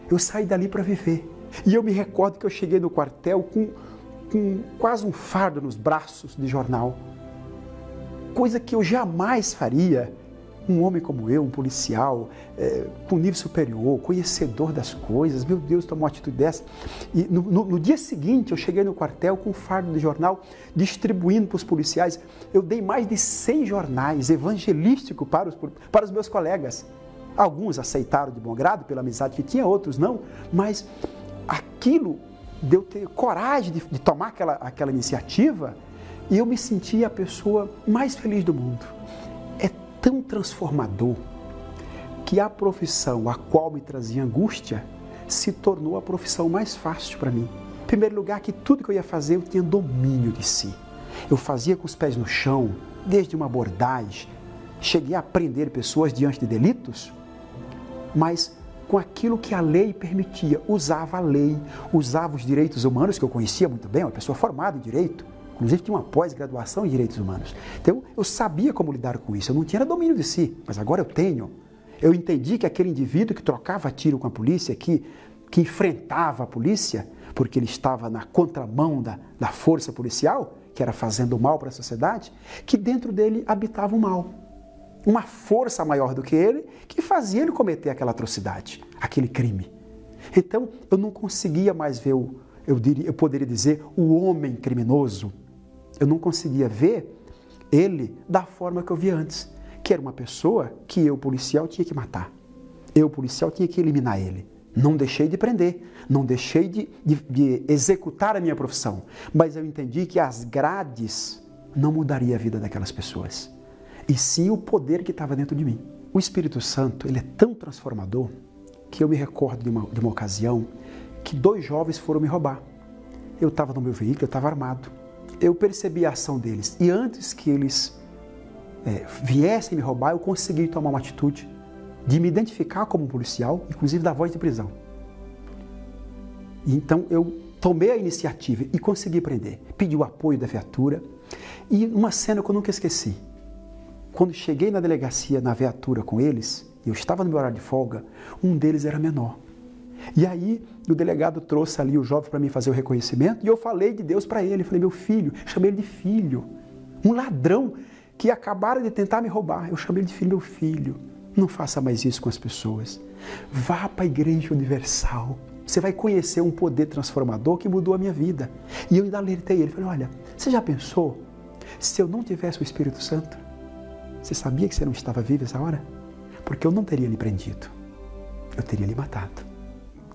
Eu saí dali para viver. E eu me recordo que eu cheguei no quartel com quase um fardo nos braços de jornal. Coisa que eu jamais faria Um homem como eu, um policial, com nível superior, conhecedor das coisas, meu Deus, tomou uma atitude dessa. E no dia seguinte, eu cheguei no quartel com um fardo de jornal, distribuindo para os policiais. Eu dei mais de 100 jornais evangelísticos para os meus colegas. Alguns aceitaram de bom grado, pela amizade que tinha, outros não, mas aquilo de eu ter coragem de tomar aquela iniciativa, e eu me senti a pessoa mais feliz do mundo. É tão transformador que a profissão a qual me trazia angústia se tornou a profissão mais fácil para mim. Em primeiro lugar, que tudo que eu ia fazer eu tinha domínio de si. Eu fazia com os pés no chão, desde uma abordagem, cheguei a prender pessoas diante de delitos, mas com aquilo que a lei permitia, usava a lei, usava os direitos humanos, que eu conhecia muito bem, uma pessoa formada em direito, inclusive tinha uma pós-graduação em direitos humanos. Então, eu sabia como lidar com isso, eu não tinha domínio de si, mas agora eu tenho. Eu entendi que aquele indivíduo que trocava tiro com a polícia, que enfrentava a polícia, porque ele estava na contramão da força policial, que era fazendo mal para a sociedade, que dentro dele habitava o mal. Uma força maior do que ele, que fazia ele cometer aquela atrocidade, aquele crime. Então, eu não conseguia mais ver, eu poderia dizer, o homem criminoso. Eu não conseguia ver ele da forma que eu via antes, que era uma pessoa que eu, policial, tinha que matar. Eu, policial, tinha que eliminar ele. Não deixei de prender, não deixei de executar a minha profissão, mas eu entendi que as grades não mudariam a vida daquelas pessoas, e sim o poder que estava dentro de mim. O Espírito Santo, ele é tão transformador que eu me recordo de uma ocasião que 2 jovens foram me roubar. Eu estava no meu veículo, eu estava armado. Eu percebi a ação deles e antes que eles viessem me roubar, eu consegui tomar uma atitude de me identificar como um policial, inclusive da voz de prisão. E então eu tomei a iniciativa e consegui prender. Pedi o apoio da viatura e uma cena que eu nunca esqueci. Quando cheguei na delegacia, na viatura com eles, eu estava no meu horário de folga, um deles era menor. E aí o delegado trouxe ali o jovem para mim fazer o reconhecimento e eu falei de Deus para ele. Falei, meu filho, chamei ele de filho. Um ladrão que acabaram de tentar me roubar. Eu chamei ele de filho, meu filho. Não faça mais isso com as pessoas. Vá para a Igreja Universal. Você vai conhecer um poder transformador que mudou a minha vida. E eu ainda alertei ele. Falei, olha, você já pensou se eu não tivesse o Espírito Santo? Você sabia que você não estava vivo essa hora? Porque eu não teria lhe prendido. Eu teria lhe matado.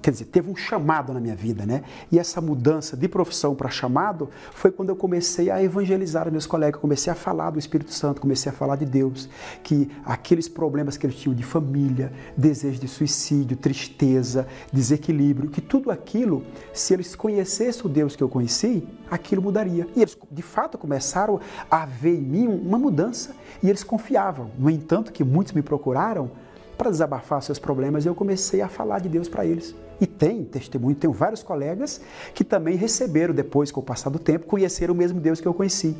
Quer dizer, teve um chamado na minha vida, né? E essa mudança de profissão para chamado foi quando eu comecei a evangelizar os meus colegas, comecei a falar do Espírito Santo, comecei a falar de Deus, que aqueles problemas que eles tinham de família, desejo de suicídio, tristeza, desequilíbrio, que tudo aquilo, se eles conhecessem o Deus que eu conheci, aquilo mudaria. E eles, de fato, começaram a ver em mim uma mudança e eles confiavam. No entanto, que muitos me procuraram para desabafar seus problemas, eu comecei a falar de Deus para eles. E tem testemunho, tenho vários colegas que também receberam, depois com o passar do tempo, conheceram o mesmo Deus que eu conheci.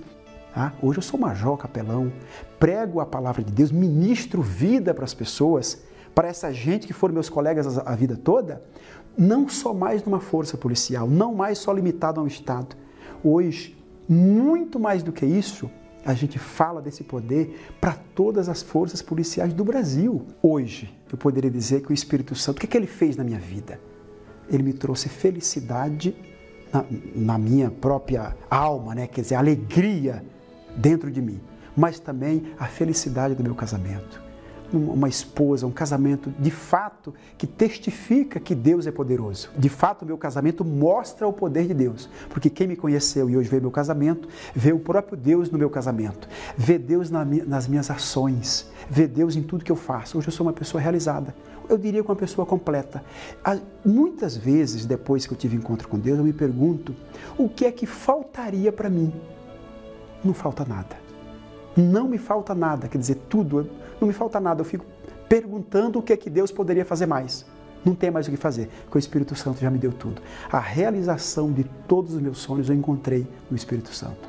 Hoje eu sou major, capelão, prego a palavra de Deus, ministro vida para as pessoas, para essa gente que foram meus colegas a vida toda, não só mais numa força policial, não mais só limitado a um estado. Hoje, muito mais do que isso, a gente fala desse poder para todas as forças policiais do Brasil. Hoje, eu poderia dizer que o Espírito Santo, o que ele fez na minha vida? Ele me trouxe felicidade na minha própria alma, né? Quer dizer, alegria dentro de mim, mas também a felicidade do meu casamento. Uma esposa, um casamento de fato que testifica que Deus é poderoso. De fato, o meu casamento mostra o poder de Deus, porque quem me conheceu e hoje vê meu casamento, vê o próprio Deus no meu casamento, vê Deus nas minhas ações, vê Deus em tudo que eu faço. Hoje eu sou uma pessoa realizada, eu diria que uma pessoa completa. Muitas vezes, depois que eu tive encontro com Deus, eu me pergunto, o que é que faltaria para mim? Não falta nada. Não me falta nada, quer dizer, tudo, não me falta nada. Eu fico perguntando o que é que Deus poderia fazer mais. Não tem mais o que fazer, porque o Espírito Santo já me deu tudo. A realização de todos os meus sonhos eu encontrei no Espírito Santo.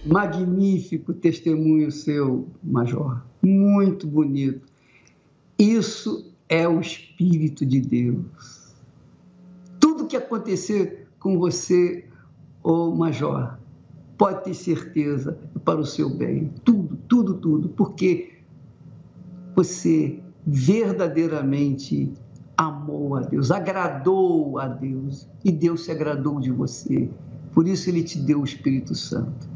Magnífico testemunho seu, Major. Muito bonito. Isso é o Espírito de Deus. Tudo que acontecer com você, ô Major, pode ter certeza, para o seu bem. Tudo, tudo, tudo. Porque você verdadeiramente amou a Deus, agradou a Deus, e Deus se agradou de você. Por isso Ele te deu o Espírito Santo.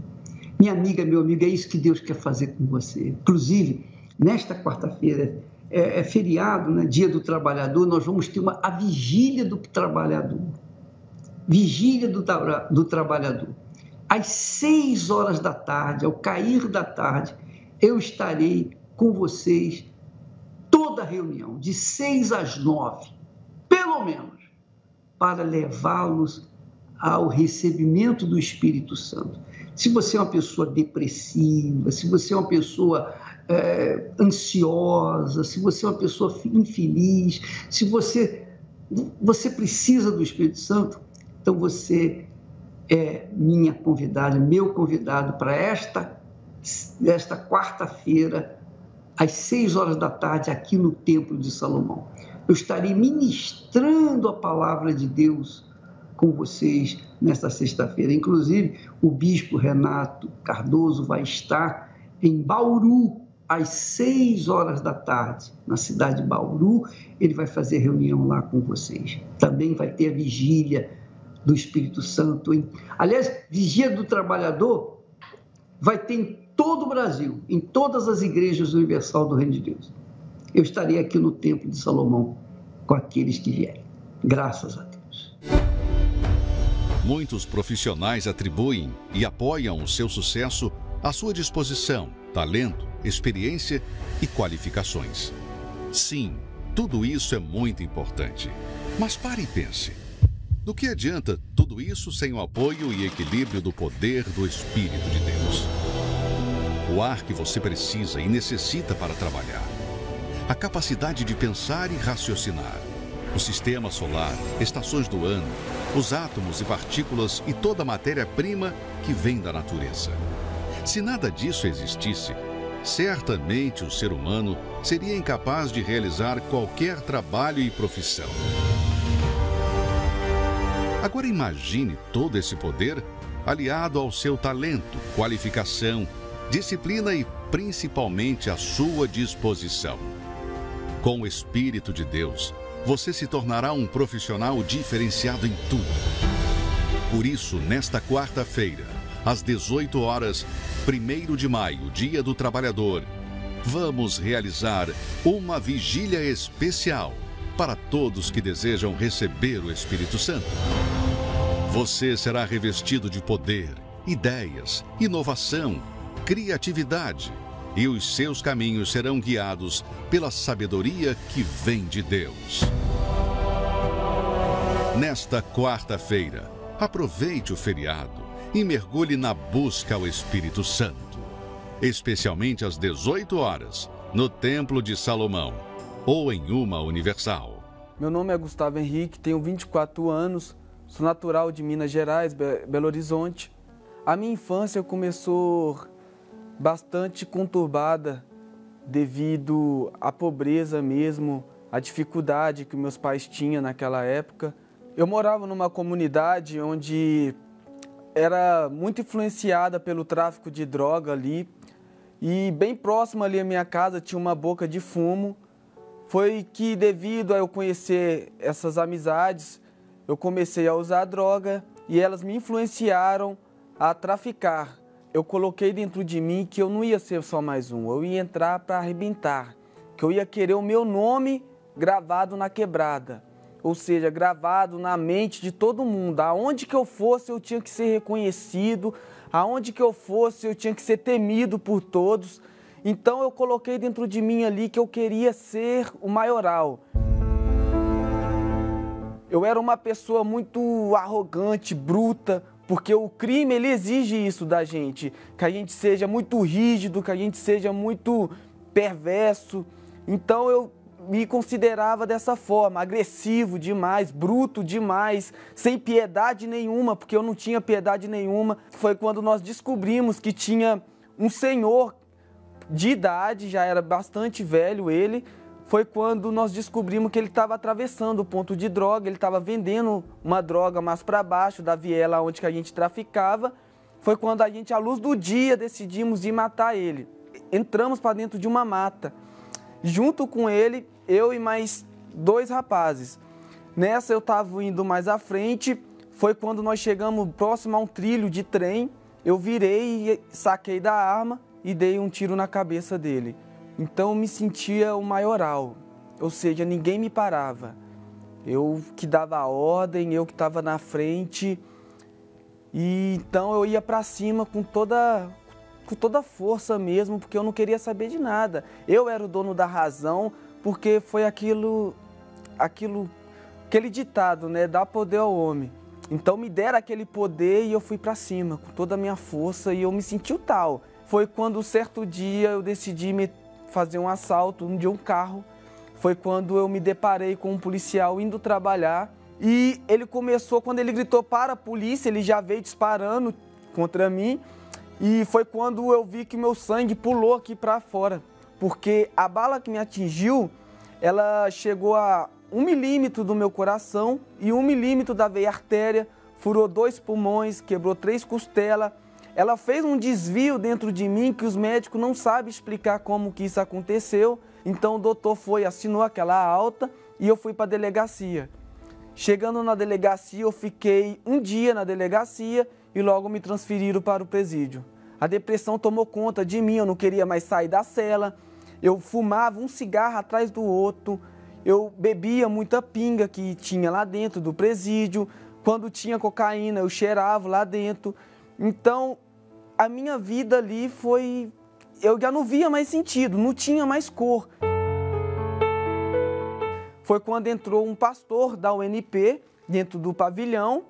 Minha amiga, meu amigo, é isso que Deus quer fazer com você. Inclusive, nesta quarta-feira, é feriado, né? Dia do Trabalhador, nós vamos ter a Vigília do Trabalhador. Vigília do Trabalhador. Às 6 horas da tarde, ao cair da tarde, eu estarei com vocês toda a reunião, de 6 às 9, pelo menos, para levá-los ao recebimento do Espírito Santo. Se você é uma pessoa depressiva, se você é uma pessoa ansiosa, se você é uma pessoa infeliz, se você precisa do Espírito Santo, então você é minha convidada, meu convidado para esta quarta-feira, às 6 horas da tarde, aqui no Templo de Salomão. Eu estarei ministrando a palavra de Deus com vocês nesta sexta-feira. Inclusive, o bispo Renato Cardoso vai estar em Bauru, às 6 horas da tarde, na cidade de Bauru. Ele vai fazer reunião lá com vocês. Também vai ter a vigília do Espírito Santo. Aliás, vigília do trabalhador vai ter em todo o Brasil, em todas as igrejas universal do Reino de Deus. Eu estarei aqui no Templo de Salomão com aqueles que vierem. Graças a Deus. Muitos profissionais atribuem e apoiam o seu sucesso à sua disposição, talento, experiência e qualificações. Sim, tudo isso é muito importante. Mas pare e pense. Do que adianta tudo isso sem o apoio e equilíbrio do poder do Espírito de Deus? O ar que você precisa e necessita para trabalhar. A capacidade de pensar e raciocinar. O sistema solar, estações do ano, os átomos e partículas e toda a matéria-prima que vem da natureza. Se nada disso existisse, certamente o ser humano seria incapaz de realizar qualquer trabalho e profissão. Agora imagine todo esse poder aliado ao seu talento, qualificação, disciplina e principalmente a sua disposição. Com o Espírito de Deus, você se tornará um profissional diferenciado em tudo. Por isso, nesta quarta-feira, às 18 horas, 1º de maio, Dia do Trabalhador, vamos realizar uma vigília especial para todos que desejam receber o Espírito Santo. Você será revestido de poder, ideias, inovação, criatividade, e os seus caminhos serão guiados pela sabedoria que vem de Deus. Nesta quarta-feira, aproveite o feriado e mergulhe na busca ao Espírito Santo, especialmente às 18 horas, no Templo de Salomão ou em uma Universal. Meu nome é Gustavo Henrique, tenho 24 anos, sou natural de Minas Gerais, Belo Horizonte. A minha infância começou bastante conturbada devido à pobreza mesmo, à dificuldade que meus pais tinham naquela época. Eu morava numa comunidade onde era muito influenciada pelo tráfico de droga ali, e bem próximo ali à minha casa tinha uma boca de fumo. Foi que, devido a eu conhecer essas amizades, eu comecei a usar droga e elas me influenciaram a traficar. Eu coloquei dentro de mim que eu não ia ser só mais um, eu ia entrar para arrebentar, que eu ia querer o meu nome gravado na quebrada, ou seja, gravado na mente de todo mundo. Aonde que eu fosse, eu tinha que ser reconhecido, aonde que eu fosse, eu tinha que ser temido por todos. Então eu coloquei dentro de mim ali que eu queria ser o maioral. Eu era uma pessoa muito arrogante, bruta, porque o crime ele exige isso da gente, que a gente seja muito rígido, que a gente seja muito perverso. Então eu me considerava dessa forma, agressivo demais, bruto demais, sem piedade nenhuma, porque eu não tinha piedade nenhuma. Foi quando nós descobrimos que tinha um senhor de idade, já era bastante velho ele, foi quando nós descobrimos que ele estava atravessando o ponto de droga, ele estava vendendo uma droga mais para baixo da viela onde que a gente traficava. Foi quando a gente, à luz do dia, decidimos ir matar ele. Entramos para dentro de uma mata junto com ele, eu e mais 2 rapazes. Nessa eu estava indo mais à frente, foi quando nós chegamos próximo a um trilho de trem, eu virei e saquei da arma e dei um tiro na cabeça dele. Então eu me sentia o maioral, ou seja, ninguém me parava. Eu que dava a ordem, eu que estava na frente, e então eu ia para cima com toda força mesmo, porque eu não queria saber de nada. Eu era o dono da razão, porque foi aquele ditado, né, dá poder ao homem. Então me deram aquele poder e eu fui para cima com toda a minha força e eu me senti o tal. Foi quando certo dia eu decidi fazer um assalto de um carro. Foi quando eu me deparei com um policial indo trabalhar e ele começou, quando ele gritou para a polícia, ele já veio disparando contra mim e foi quando eu vi que meu sangue pulou aqui para fora, porque a bala que me atingiu, ela chegou a 1 milímetro do meu coração e 1 milímetro da veia artéria, furou 2 pulmões, quebrou 3 costelas. Ela fez um desvio dentro de mim que os médicos não sabem explicar como que isso aconteceu. Então o doutor assinou aquela alta e eu fui para a delegacia. Chegando na delegacia, eu fiquei um dia na delegacia e logo me transferiram para o presídio. A depressão tomou conta de mim, eu não queria mais sair da cela. Eu fumava um cigarro atrás do outro. Eu bebia muita pinga que tinha lá dentro do presídio. Quando tinha cocaína, eu cheirava lá dentro. Então, a minha vida ali foi... Eu já não via mais sentido, não tinha mais cor. Foi quando entrou um pastor da UNP dentro do pavilhão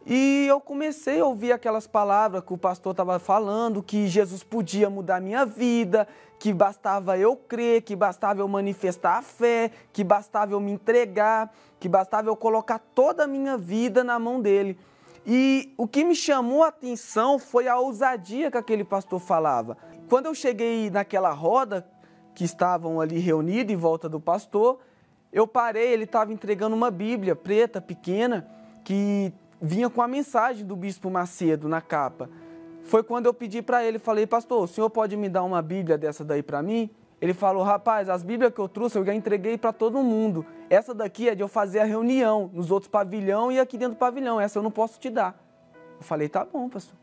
e eu comecei a ouvir aquelas palavras que o pastor estava falando, que Jesus podia mudar a minha vida, que bastava eu crer, que bastava eu manifestar a fé, que bastava eu me entregar, que bastava eu colocar toda a minha vida na mão dele. E o que me chamou a atenção foi a ousadia que aquele pastor falava. Quando eu cheguei naquela roda, que estavam ali reunidos em volta do pastor, eu parei, ele estava entregando uma Bíblia preta, pequena, que vinha com a mensagem do Bispo Macedo na capa. Foi quando eu pedi para ele, falei, pastor, o senhor pode me dar uma Bíblia dessa daí para mim? Ele falou, rapaz, as Bíblias que eu trouxe eu já entreguei para todo mundo. Essa daqui é de eu fazer a reunião nos outros pavilhões e aqui dentro do pavilhão. Essa eu não posso te dar. Eu falei, tá bom, pastor.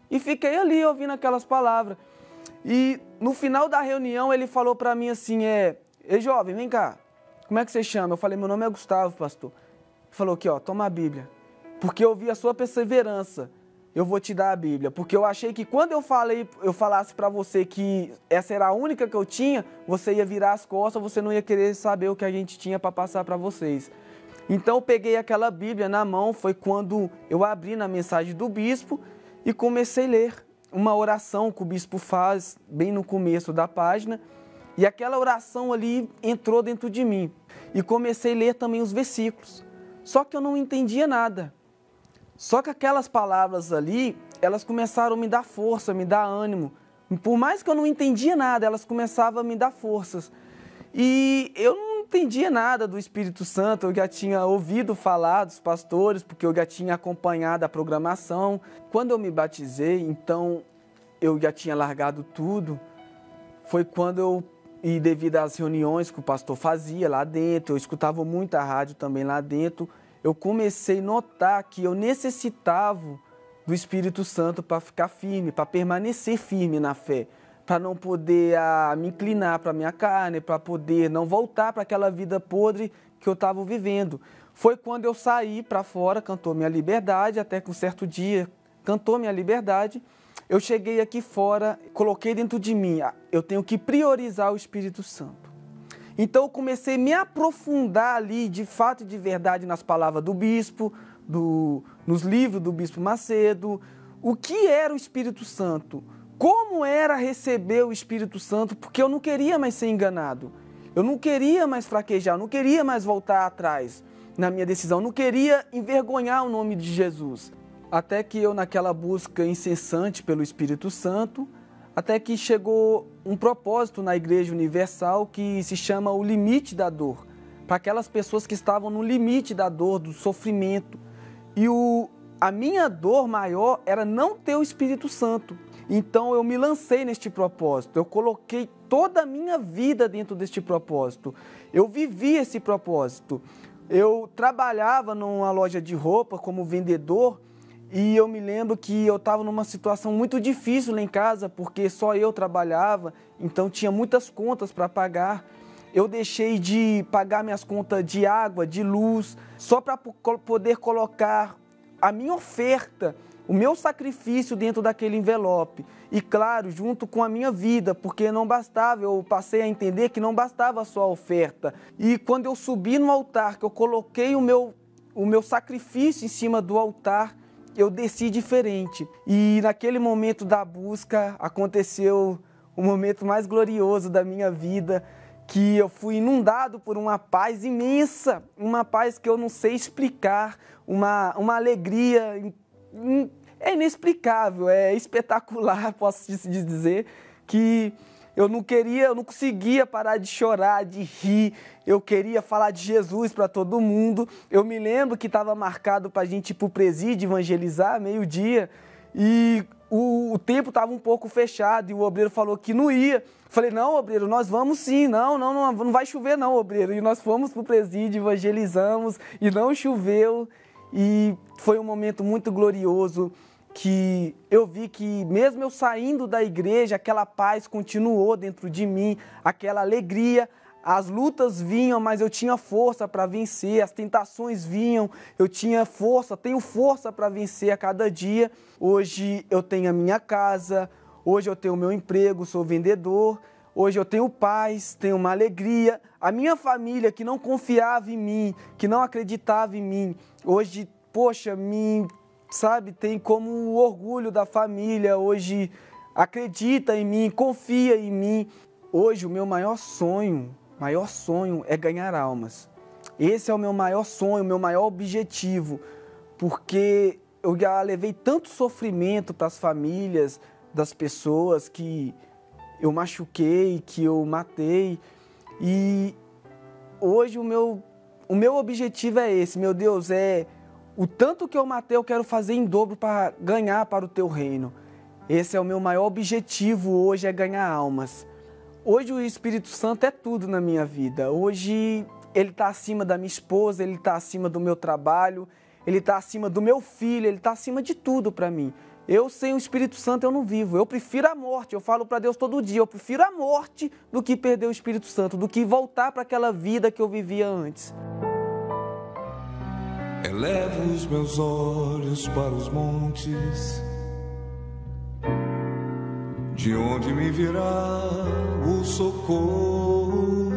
E fiquei ali ouvindo aquelas palavras. E no final da reunião ele falou para mim assim, ei jovem, vem cá, como é que você chama? Eu falei, meu nome é Gustavo, pastor. Ele falou aqui, ó, toma a Bíblia. Porque eu vi a sua perseverança, eu vou te dar a Bíblia. Porque eu achei que quando eu falasse para você que essa era a única que eu tinha, você ia virar as costas, você não ia querer saber o que a gente tinha para passar para vocês. Então eu peguei aquela Bíblia na mão, foi quando eu abri na mensagem do bispo e comecei a ler uma oração que o bispo faz bem no começo da página. E aquela oração ali entrou dentro de mim. E comecei a ler também os versículos. Só que eu não entendia nada. Só que aquelas palavras ali, elas começaram a me dar força, me dar ânimo. Por mais que eu não entendia nada, elas começavam a me dar forças. E eu não entendia nada do Espírito Santo, eu já tinha ouvido falar dos pastores, porque eu já tinha acompanhado a programação. Quando eu me batizei, então eu já tinha largado tudo. Foi quando e devido às reuniões que o pastor fazia lá dentro, eu escutava muita rádio também lá dentro, eu comecei a notar que eu necessitava do Espírito Santo para ficar firme, para permanecer firme na fé, para não poder me inclinar para a minha carne, para poder não voltar para aquela vida podre que eu estava vivendo. Foi quando eu saí para fora, cantou minha liberdade, até que um certo dia cantou minha liberdade. Eu cheguei aqui fora, coloquei dentro de mim, eu tenho que priorizar o Espírito Santo. Então eu comecei a me aprofundar ali, de fato e de verdade, nas palavras do bispo, nos livros do Bispo Macedo, o que era o Espírito Santo, como era receber o Espírito Santo, porque eu não queria mais ser enganado, eu não queria mais fraquejar, eu não queria mais voltar atrás na minha decisão, eu não queria envergonhar o nome de Jesus. Até que eu, naquela busca incessante pelo Espírito Santo, até que chegou um propósito na Igreja Universal que se chama o limite da dor, para aquelas pessoas que estavam no limite da dor, do sofrimento. E a minha dor maior era não ter o Espírito Santo. Então eu me lancei neste propósito, eu coloquei toda a minha vida dentro deste propósito. Eu vivi esse propósito. Eu trabalhava numa loja de roupa como vendedor e eu me lembro que eu estava numa situação muito difícil lá em casa, porque só eu trabalhava, então tinha muitas contas para pagar. Eu deixei de pagar minhas contas de água, de luz, só para poder colocar a minha oferta, o meu sacrifício dentro daquele envelope. E claro, junto com a minha vida, porque não bastava, eu passei a entender que não bastava só a oferta. E quando eu subi no altar, que eu coloquei o meu sacrifício em cima do altar, eu desci diferente. E naquele momento da busca, aconteceu o momento mais glorioso da minha vida, que eu fui inundado por uma paz imensa, uma paz que eu não sei explicar, uma alegria é inexplicável, é espetacular, posso dizer, que eu não conseguia parar de chorar, de rir, eu queria falar de Jesus para todo mundo. Eu me lembro que estava marcado para a gente ir para o presídio evangelizar, meio-dia, e o tempo estava um pouco fechado, e o obreiro falou que não ia. Falei, não, obreiro, nós vamos sim, não vai chover não, obreiro. E nós fomos para o presídio, evangelizamos, e não choveu. E foi um momento muito glorioso, que eu vi que mesmo eu saindo da igreja, aquela paz continuou dentro de mim, aquela alegria. As lutas vinham, mas eu tinha força para vencer, as tentações vinham, eu tinha força, tenho força para vencer a cada dia. Hoje eu tenho a minha casa, hoje eu tenho o meu emprego, sou vendedor, hoje eu tenho paz, tenho uma alegria. A minha família que não confiava em mim, que não acreditava em mim, hoje, poxa, tem como o orgulho da família, hoje acredita em mim, confia em mim. Hoje o meu maior sonho é ganhar almas. Esse é o meu maior sonho, o meu maior objetivo, porque eu já levei tanto sofrimento para as famílias das pessoas que eu machuquei, que eu matei, e hoje o meu objetivo é esse, meu Deus, o tanto que eu matei eu quero fazer em dobro para ganhar para o teu reino. Esse é o meu maior objetivo hoje, é ganhar almas. Hoje o Espírito Santo é tudo na minha vida. Hoje ele está acima da minha esposa, ele está acima do meu trabalho, ele está acima do meu filho, ele está acima de tudo para mim. Eu sem o Espírito Santo eu não vivo, eu prefiro a morte, eu falo para Deus todo dia, eu prefiro a morte do que perder o Espírito Santo, do que voltar para aquela vida que eu vivia antes. Elevo os meus olhos para os montes, de onde me virá o socorro?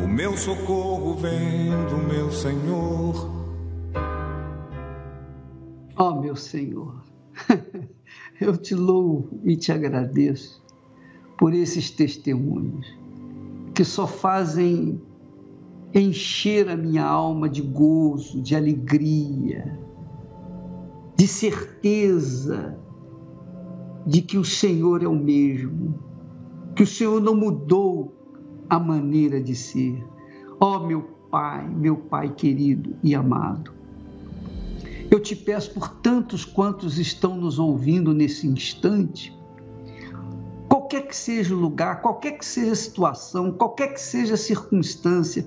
O meu socorro vem do meu Senhor. Ó, meu Senhor, eu te louvo e te agradeço por esses testemunhos que só fazem encher a minha alma de gozo, de alegria, de certeza de que o Senhor é o mesmo, que o Senhor não mudou a maneira de ser. Ó, meu Pai querido e amado, eu te peço por tantos quantos estão nos ouvindo nesse instante, qualquer que seja o lugar, qualquer que seja a situação, qualquer que seja a circunstância,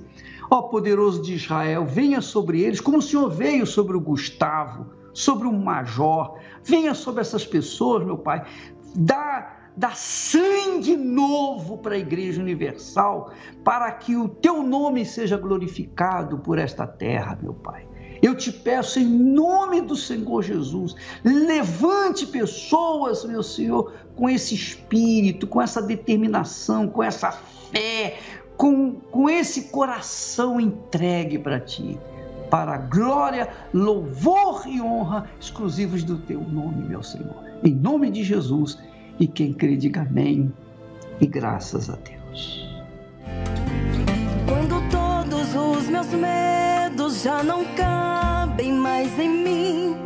ó poderoso de Israel, venha sobre eles, como o Senhor veio sobre o Gustavo, sobre o Major, venha sobre essas pessoas, meu Pai, dá sangue novo para a Igreja Universal, para que o teu nome seja glorificado por esta terra, meu Pai. Eu te peço em nome do Senhor Jesus, levante pessoas, meu Senhor, com esse espírito, com essa determinação, com essa fé, com esse coração entregue para ti, para a glória, louvor e honra exclusivos do teu nome, meu Senhor. Em nome de Jesus, e quem crê diga amém e graças a Deus. Quando todos os meus medos já não cabem mais em mim,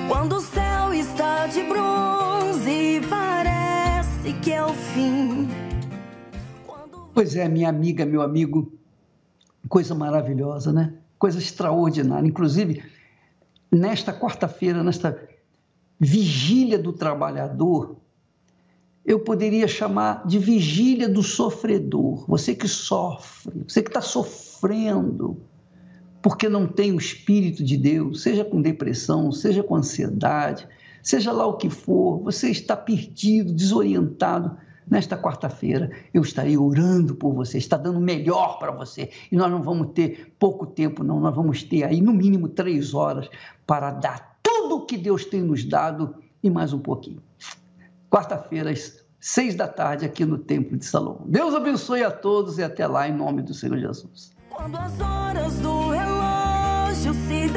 quando o céu está de bronze e parece que é o fim. Pois é, minha amiga, meu amigo, coisa maravilhosa, né? Coisa extraordinária. Inclusive, nesta quarta-feira, vigília do trabalhador, eu poderia chamar de vigília do sofredor. Você que sofre, você que está sofrendo porque não tem o Espírito de Deus, seja com depressão, seja com ansiedade, seja lá o que for, você está perdido, desorientado. Nesta quarta-feira eu estarei orando por você, está dando o melhor para você. E nós não vamos ter pouco tempo, não. Nós vamos ter aí no mínimo 3 horas para dar tudo o que Deus tem nos dado e mais um pouquinho. Quarta-feira, às 6 da tarde, aqui no Templo de Salomão. Deus abençoe a todos e até lá, em nome do Senhor Jesus. Quando as horas do relógio se